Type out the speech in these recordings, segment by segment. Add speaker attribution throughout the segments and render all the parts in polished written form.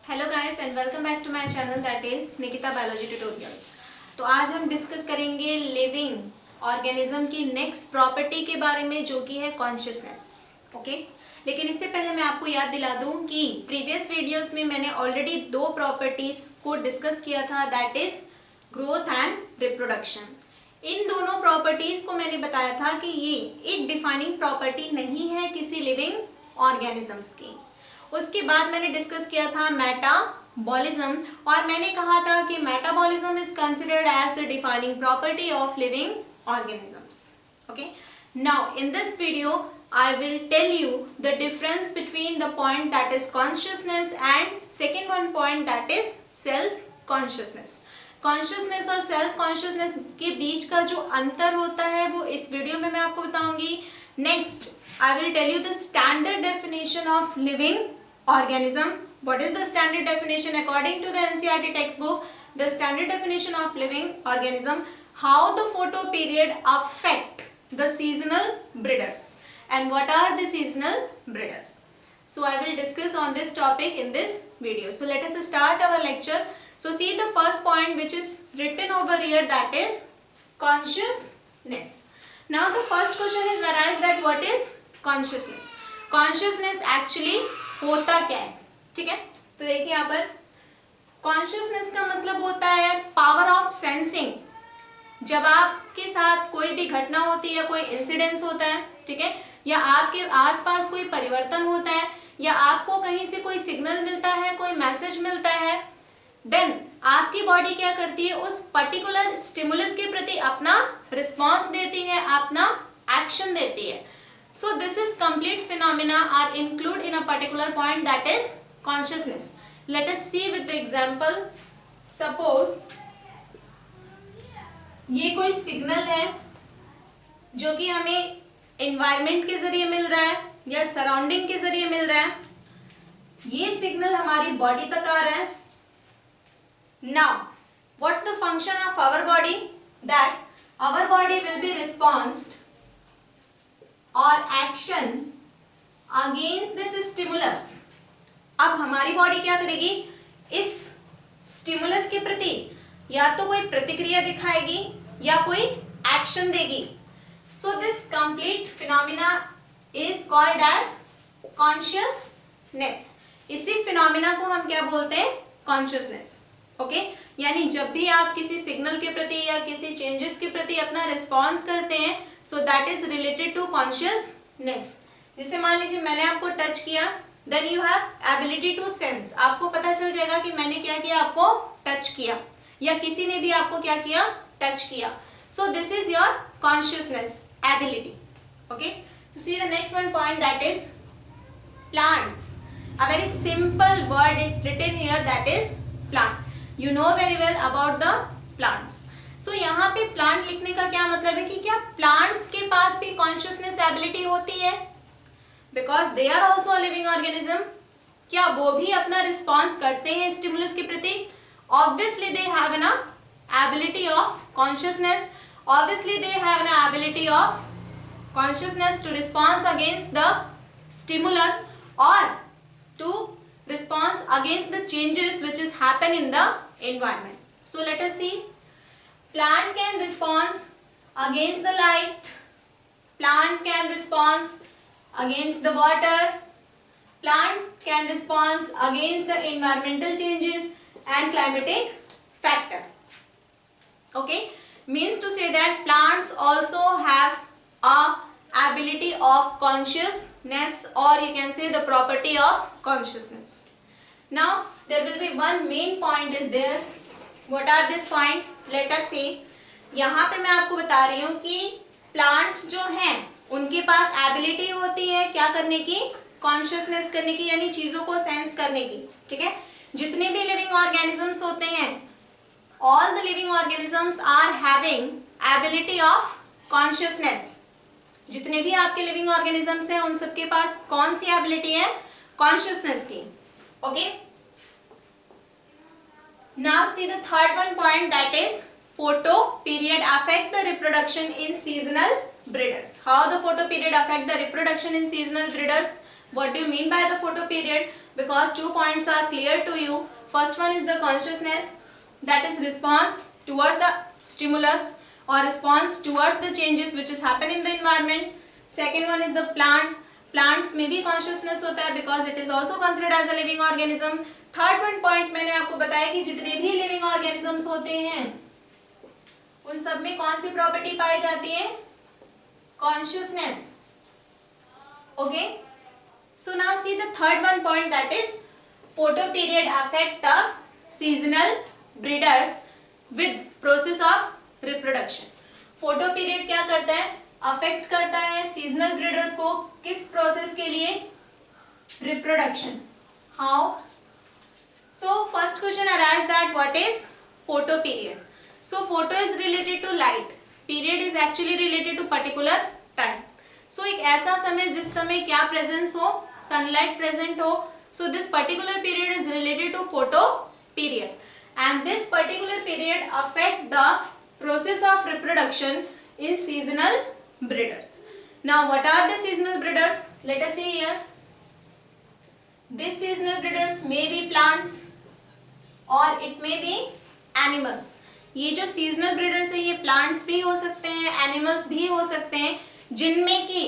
Speaker 1: Hello guys and welcome back to my channel that is Nikita biology tutorials. तो आज हम discuss करेंगे living organism की नेक्स्ट प्रॉपर्टी के बारे में जो कि है कॉन्शियसनेस। ओके, लेकिन इससे पहले मैं आपको याद दिला दूं कि प्रीवियस वीडियोस में मैंने ऑलरेडी दो प्रॉपर्टीज को डिस्कस किया था, that is growth and reproduction. इन दोनों प्रॉपर्टीज को मैंने बताया था कि ये एक डिफाइनिंग प्रॉपर्टी नहीं है किसी लिविंग ऑर्गेनिजम्स की। उसके बाद मैंने डिस्कस किया था मेटाबॉलिज्म और मैंने कहा था कि metabolism is considered as the defining property of living organisms. Okay, now in this video I will tell you the difference between the point that is consciousness and second one point that is self consciousness. Consciousness और self consciousness के बीच का जो अंतर होता है वो इस video में मैं आपको बताऊंगी। Next I will tell you the standard definition of living organism. What is the standard definition according to the NCERT textbook? The standard definition of living organism, how the photo period affect the seasonal breeders and what are the seasonal breeders. So I will discuss on this topic in this video. So let us start our lecture. So see the first point which is written over here, that is consciousness. Now the first question is arise that what is consciousness? Consciousness actually होता क्या है? ठीक है, तो देखिए यहाँ पर consciousness का मतलब होता है पावर ऑफ सेंसिंग। जब आपके साथ कोई भी घटना होती है या कोई इंसिडेंस होता है, ठीक है, या आपके आसपास कोई परिवर्तन होता है या आपको कहीं से कोई सिग्नल मिलता है, कोई मैसेज मिलता है, देन आपकी बॉडी क्या करती है, उस पर्टिकुलर स्टिमुलस के प्रति अपना रिस्पॉन्स देती है, अपना एक्शन देती है। So this is complete phenomena are included in a particular point, that is consciousness. Let us see with the example. Suppose ये कोई सिग्नल है जो कि हमें environment के जरिए मिल रहा है या सराउंडिंग के जरिए मिल रहा है। ये सिग्नल हमारी बॉडी तक आ रहा है। Now what's the function of our body? That our body will be responded और एक्शन अगेंस्ट दिस स्टिमुलस। अब हमारी बॉडी क्या करेगी, इस स्टिमुलस के प्रति या तो कोई प्रतिक्रिया दिखाएगी या कोई एक्शन देगी। So this complete phenomena is called as consciousness. इसी फिनोमिना को हम क्या बोलते हैं, कॉन्शियसनेस। ओके, यानी जब भी आप किसी सिग्नल के प्रति या किसी चेंजेस के प्रति अपना रिस्पॉन्स करते हैं, so that is related to consciousness. जैसे मान लीजिए मैंने आपको टच किया, then you have ability to sense. आपको पता चल जाएगा कि मैंने क्या किया, आपको टच किया, या किसी ने भी आपको क्या किया, टच किया। So this is your consciousness ability. Okay, तो see the next one point, that is plants. A very simple word written here, that is plant. You know very well about the plants. So यहाँ पे plant लिखने का क्या मतलब है कि क्या प्लांट्स के पास भी कॉन्शियसनेस एबिलिटी होती है, because they are also living organism. क्या वो भी अपना रिस्पॉन्स करते हैं स्टिमुलस के प्रति? Obviously they have an ability of consciousness, obviously they have an ability of consciousness to response against the stimulus और to response against the changes which is happen in the environment. So let us see. Plant can respond against the light, plant can respond against the water, plant can respond against the environmental changes and climatic factor. Okay, means to say that plants also have a ability of consciousness, or you can say the property of consciousness. Now there will be one main point is there. What are this point? Let us see. यहाँ पे मैं आपको बता रही हूँ कि plants जो हैं उनके पास ability होती है क्या करने की, consciousness करने की, यानी चीजों को sense करने की। ठीक है, जितने भी living organisms होते हैं, all the living organisms are having ability of consciousness. जितने भी आपके लिविंग ऑर्गेनिजम्स हैं उन सबके पास कौन सी एबिलिटी है, कॉन्शियसनेस की। Okay, now see the third one point, that is photo period affect the reproduction in seasonal breeders. How the photo period affect the reproduction in seasonal breeders? What do you mean by the photo period? Because 2 points are clear to you. First one is the consciousness, that is response towards the stimulus or response towards the changes which is happen in the environment. Second one is the plant. Plants में भी consciousness होता है because it is also considered as a living organism. Third one point मैंने आपको बताया कि जितने भी living organisms होते हैं उन सब में कौन सी प्रॉपर्टी पाई जाती है? Consciousness. Okay. So now see the third one point, that is photo period affect the seasonal breeders with process of reproduction. Photo period क्या करता है? अफेक्ट करता है सीजनल ब्रीडर्स को किस प्रोसेस के लिए? Reproduction. How? So first question arise that what is photo period. So photo is related to light, period is actually related to particular time. So एक ऐसा समय जिस समय क्या प्रेजेंस हो? सनलाइट प्रेजेंट हो. So this particular period is related to photoperiod and this particular period affect the process of reproduction in seasonal breeders. Now what are the seasonal breeders? Let us see here. These seasonal breeders may be plants or it may be animals. ये जो seasonal breeders है ये plants भी हो सकते हैं, animals भी हो सकते हैं, जिनमें की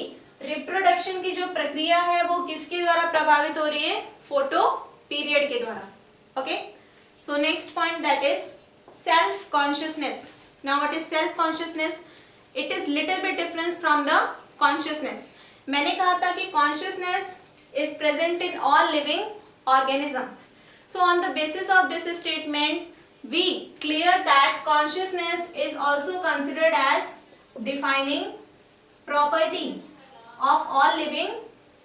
Speaker 1: reproduction की जो प्रक्रिया है वो किसके द्वारा प्रभावित हो रही है? फोटो पीरियड के द्वारा. Okay. So next point, that is self consciousness. Now what is self consciousness? It is little bit different from the consciousness. मैंने कहा था कि consciousness is present in all living organism. So on the basis of this statement, we clear that consciousness is also considered as defining property of all living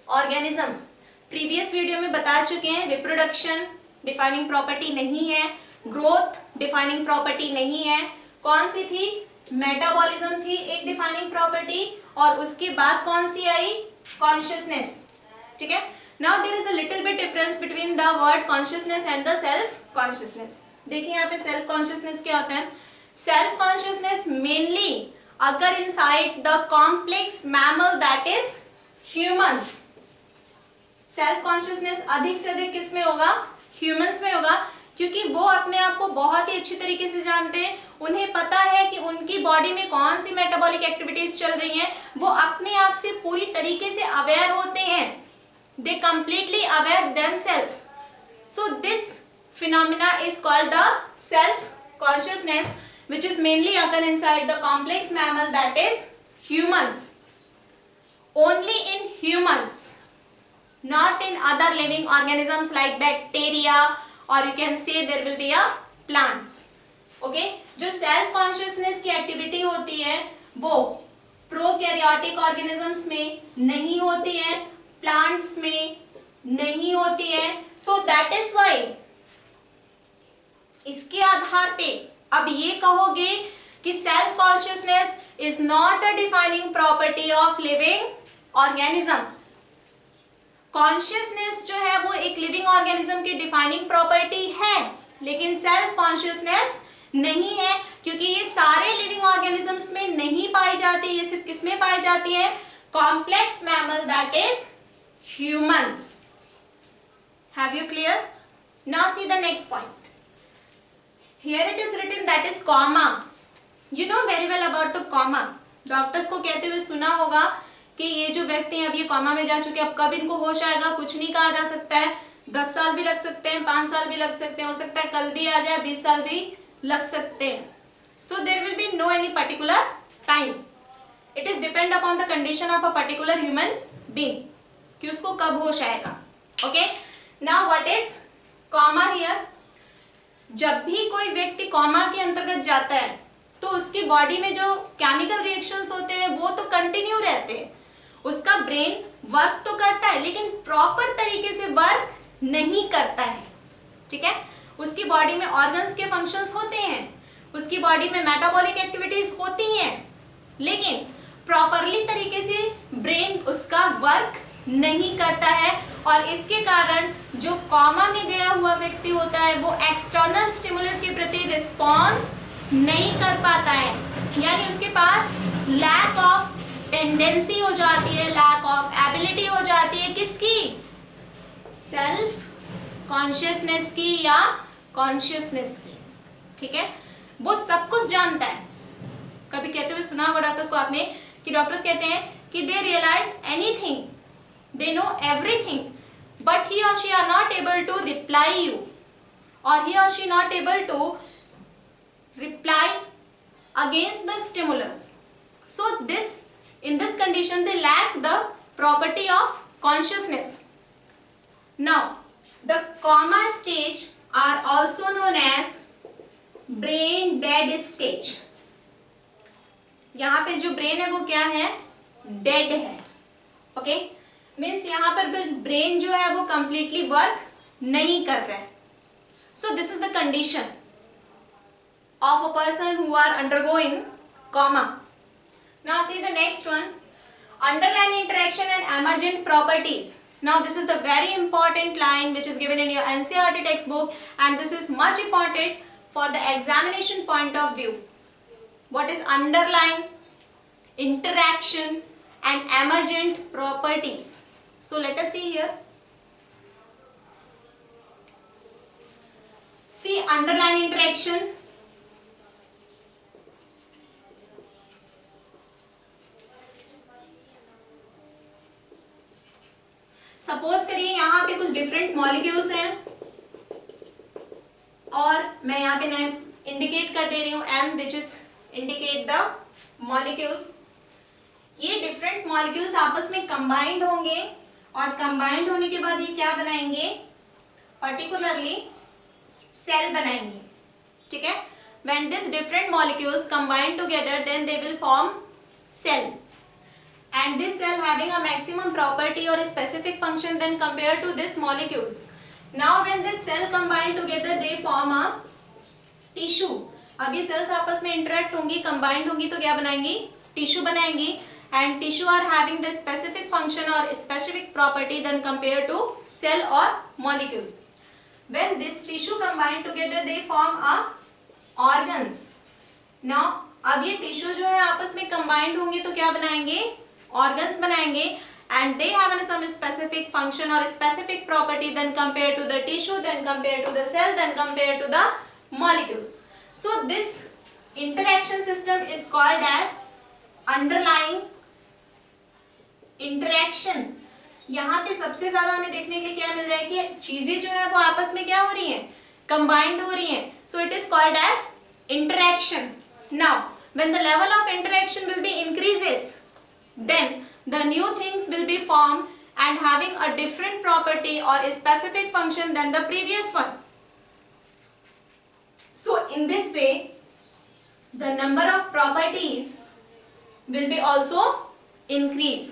Speaker 1: organism. Previous video में बता चुके हैं reproduction defining property नहीं है, growth defining property नहीं है. कौन सी थी? मेटाबॉलिज्म थी एक डिफाइनिंग प्रॉपर्टी, और उसके बाद कौन सी आई? कॉन्शियसनेस. ठीक है. Now there is a little bit difference between the word consciousness and the self consciousness. देखिए यहाँ पे सेल्फ कॉन्शियसनेस क्या होता है? सेल्फ कॉन्शियसनेस मेनली अगर inside the complex mammal that is humans. Self consciousness अधिक से अधिक किस में होगा? ह्यूमंस में होगा, क्योंकि वो अपने आप को बहुत ही अच्छी तरीके से जानते हैं. उन्हें पता है कि उनकी बॉडी में कौन सी मेटाबॉलिक एक्टिविटीज चल रही हैं. वो अपने आप से पूरी तरीके से अवेयर होते हैं. They completely aware themselves. So this phenomena is called the self consciousness which is mainly occur inside the complex mammal that is humans. Only in humans, not in other living organisms like bacteria, or you can say there will be a plants. Okay, जो self consciousness की activity होती है वो prokaryotic organisms में नहीं होती है, plants में नहीं होती है. So that is why इसके आधार पे अब ये कहोगे कि self consciousness is not a defining property of living organism. Consciousness जो है वो एक लिविंग ऑर्गेनिज्म की डिफाइनिंग प्रॉपर्टी है, लेकिन सेल्फ कॉन्शियसनेस नहीं है, क्योंकि ये सारे लिविंग ऑर्गेनिजम्स में नहीं पाई जाती. ये सिर्फ किस में पाई जाती है? Complex mammal that is humans. Have you clear? Now see the next point. Here it is written that is coma. You know very well about the coma. Doctors को कहते हुए सुना होगा कि ये जो व्यक्ति हैं अब ये कॉमा में जा चुके हैं, अब कब इनको होश आएगा कुछ नहीं कहा जा सकता है. 10 साल भी लग सकते हैं, 5 साल भी लग सकते हैं, हो सकता है कल भी आ जाए, 20 साल भी लग सकते हैं. So there will be no any particular time. It is depend upon the condition of a particular human being कि उसको कब होश आएगा. Okay. Now what is coma here? जब भी कोई व्यक्ति कॉमा के अंतर्गत जाता है तो उसकी बॉडी में जो केमिकल रिएक्शंस होते हैं वो तो कंटिन्यू रहते हैं. उसका ब्रेन वर्क तो करता है लेकिन प्रॉपर तरीके से वर्क नहीं करता है. ठीक है. उसकी बॉडी में ऑर्गन्स के फंक्शंस होते हैं, उसकी बॉडी में मेटाबॉलिक एक्टिविटीज होती हैं, लेकिन प्रॉपरली तरीके से ब्रेन उसका वर्क नहीं करता है. और इसके कारण जो कॉमा में गया हुआ व्यक्ति होता है वो एक्सटर्नल स्टिमुलस के प्रति रिस्पॉन्स नहीं कर पाता है, यानी उसके पास लैक ऑफ टेंडेंसी हो जाती है, लैक ऑफ एबिलिटी हो जाती है किसकी? सेल्फ कॉन्शियसनेस की या कॉन्शियसनेस की, ठीक है। वो सब कुछ जानता है। कभी कहते हुए सुना होगा डॉक्टर्स को आपने कि डॉक्टर्स कहते हैं कि they realize anything, they know everything, but he और she are not able to reply you, or he or she not able to reply against the stimulus. So this, in this condition, they lack the property of consciousness. Now the coma stage are also known as brain dead stage. यहाँ पे जो brain है वो क्या है, dead है, okay. Means यहाँ पर ब्रेन जो है वो कंप्लीटली वर्क नहीं कर रहा है। So this is the condition of a person who are undergoing coma. Now see the next one, underlying interaction and emergent properties. Now this is the very important line which is given in your NCERT textbook, and this is much important for the examination point of view. What is underlying interaction and emergent properties? So let us see here. See underlying interaction. Suppose करिए यहाँ पे कुछ different molecules हैं और मैं यहाँ पे indicate कर दे रही हूँ M, which is indicate the molecules. ये डिफरेंट मॉलिक्यूल्स आपस में कंबाइंड होंगे और कंबाइंड होने के बाद ये क्या बनाएंगे, पर्टिकुलरली सेल बनाएंगे, ठीक है। When these different molecules combine together, then they will form cell, and this cell having a maximum property or a specific function than compared to these molecules. Now when this cell combine together, they form a tissue. अब ये cells आपस में interact होंगी, combined होंगी तो क्या बनाएंगी, tissue बनाएंगी, and tissue are having the specific function or specific property than compared to cell or molecule. When this tissue combine together, they form a organs. Now अब ये tissue जो है आपस में combined होंगे तो क्या बनाएंगे, organs बनाएंगे, and they have some specific function or specific property than compared to the tissue, then compared to the cell, then compared to the molecules. So this interaction system is called as underlying interaction. यहाँ पे सबसे ज्यादा हमें देखने के लिए क्या मिल रहा है कि चीजें जो है वो आपस में क्या हो रही हैं, कंबाइंड हो रही हैं. So it is called as interaction. Now when the level of interaction will be increases, then the new things will be formed and having a different property or a specific function than the previous one. So in this way the number of properties will be also increase.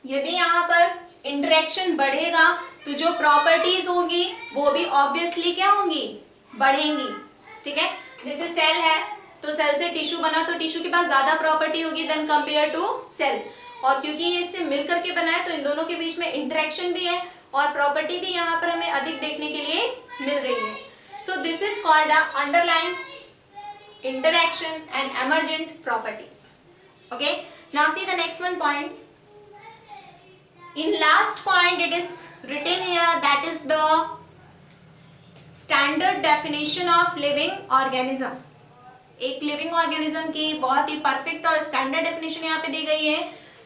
Speaker 1: यदि यहाँ पर interaction बढ़ेगा तो जो properties होंगी वो भी obviously क्या होंगी, बढ़ेंगी. ठीक है, जैसे सेल है तो सेल से टिश्यू बना तो टिश्यू के पास ज्यादा प्रॉपर्टी होगी देन कंपेयर टू सेल. और क्योंकि ये इससे मिल करके बना है तो इन दोनों के बीच में इंटरेक्शन भी है और प्रॉपर्टी भी यहाँ पर हमें अधिक देखने के लिए मिल रही है. सो this is called underline interaction and emergent properties. Okay, now see the next one point. In last point it is written here, that is the standard definition of living organism. एक लिविंग ऑर्गेनिज्म की बहुत ही perfect और standard definition यहाँ पे दी गई है.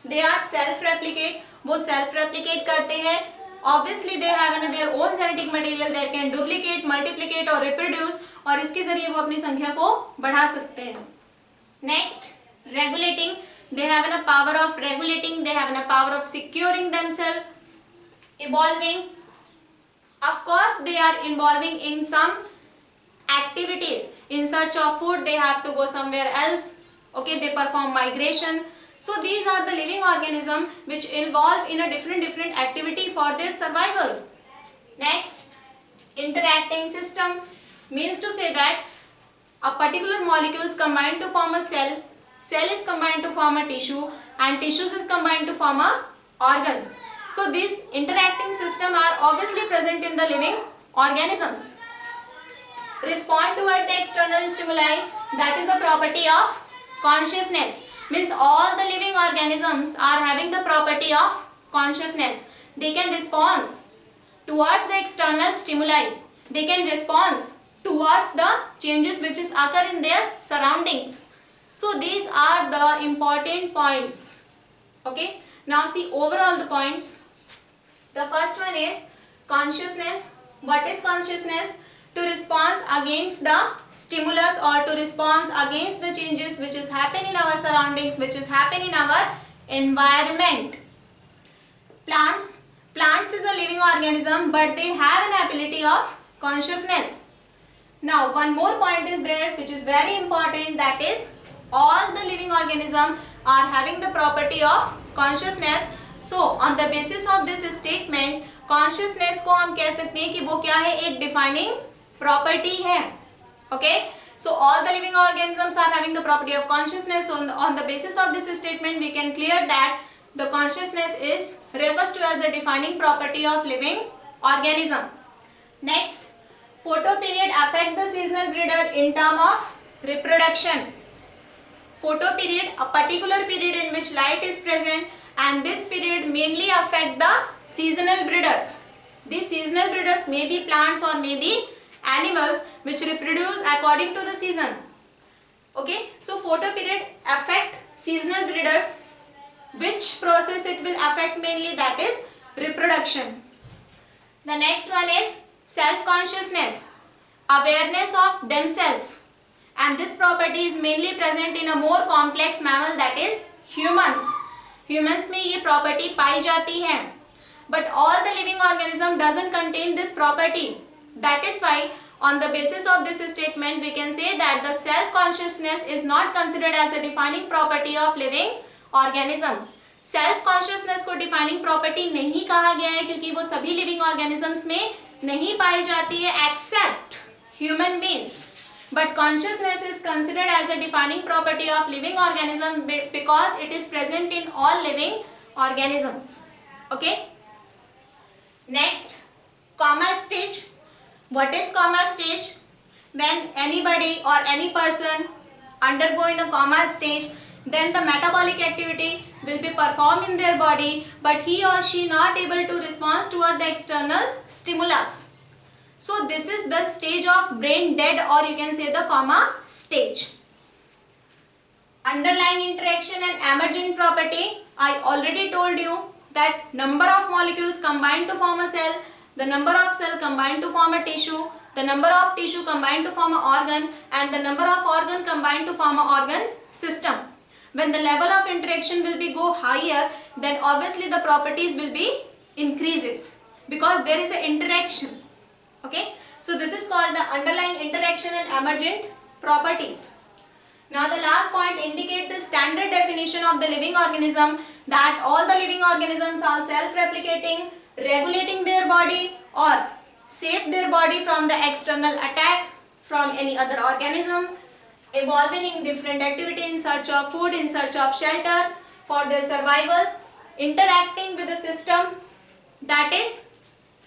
Speaker 1: दे आर सेल्फ रेप्लिकेट, वो सेल्फ रेप्लिकेट करते हैं. Obviously they have their own genetic material that can duplicate, multiplicate और रिप्रोड्यूस, और इसके जरिए वो अपनी संख्या को बढ़ा सकते हैं. Next, regulating. They have a power of regulating, they have a power of securing themselves. Evolving, of course they are involving in some activities. In search of food they have to go somewhere else. Okay, they perform migration. So these are the living organism which involve in a different activity for their survival. Next, interacting system means to say that a particular molecule is combined to form a cell. Cell is combined to form a tissue and tissues is combined to form a organs. So these interacting systems are obviously present in the living organisms. Respond toward the external stimuli, that is the property of consciousness. Means all the living organisms are having the property of consciousness. They can respond towards the external stimuli. They can respond towards the changes which is occur in their surroundings. So these are the important points. Okay, now see overall the points. The first one is consciousness. What is consciousness? To respond against the stimulus or to respond against the changes which is happen in our surroundings, which is happen in our environment. Plants is a living organism, but they have an ability of consciousness. Now one more point is there which is very important, that is all the living organisms are having the property of consciousness. So on the basis of this statement, consciousness को हम कह सकते हैं कि वो क्या है, एक defining property है. Okay, so all the living organisms are having the property of consciousness. So on the basis of this statement we can clear that the consciousness is refers to as the defining property of living organism. Next, photoperiod affect the seasonal breeder in term of reproduction. Photoperiod, a particular period in which light is present, and this period mainly affect the seasonal breeders. These seasonal breeders may be plants or may be animals which reproduce according to the season. Okay, so photoperiod affect seasonal breeders. Which process it will affect mainly? That is reproduction. The next one is self-consciousness, awareness of themselves, and this property is mainly present in a more complex mammal, that is humans. Humans में ये property पाई जाती है, but all the living organism doesn't contain this property. That is why on the basis of this statement we can say that the self-consciousness is not considered as a defining property of living organism. Self consciousness को defining property नहीं कहा गया है क्योंकि वो सभी living organisms में नहीं पाई जाती है except human beings. But consciousness is considered as a defining property of living organism because it is present in all living organisms. Okay. Next, coma stage. What is coma stage? When anybody or any person undergo in a coma stage, then the metabolic activity will be performed in their body, but he or she not able to respond toward the external stimulus. So this is the stage of brain dead, or you can say the coma stage. Underlying interaction and emergent property. I already told you that number of molecules combine to form a cell, the number of cell combine to form a tissue, the number of tissue combine to form an organ, and the number of organ combine to form an organ system. When the level of interaction will be go higher, then obviously the properties will be increases because there is an interaction. Okay, so this is called the underlying interaction and emergent properties. Now the last point indicate the standard definition of the living organism, that all the living organisms are self-replicating, regulating their body or save their body from the external attack from any other organism, evolving in different activity in search of food, in search of shelter for their survival, interacting with the system, that is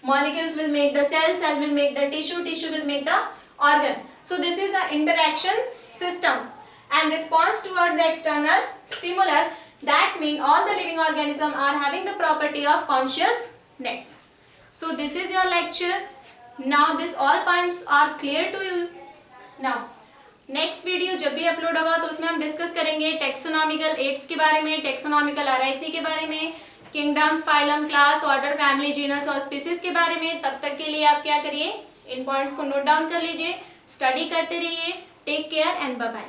Speaker 1: molecules will make the cell, cell will make the tissue, tissue will make the organ. So this is an interaction system and response towards the external stimulus. That means all the living organisms are having the property of consciousness. So this is your lecture. Now this all points are clear to you. Now next video जब भी upload होगा तो उसमें हम discuss करेंगे taxonomical aids के बारे में, टेक्सोनॉमिकल अराइथनी के बारे में, kingdoms, phylum, class, order, family, genus और स्पीसीज के बारे में. तब तक के लिए आप क्या करिए, इन पॉइंट्स को नोट डाउन कर लीजिए, स्टडी करते रहिए. Take care and bye bye.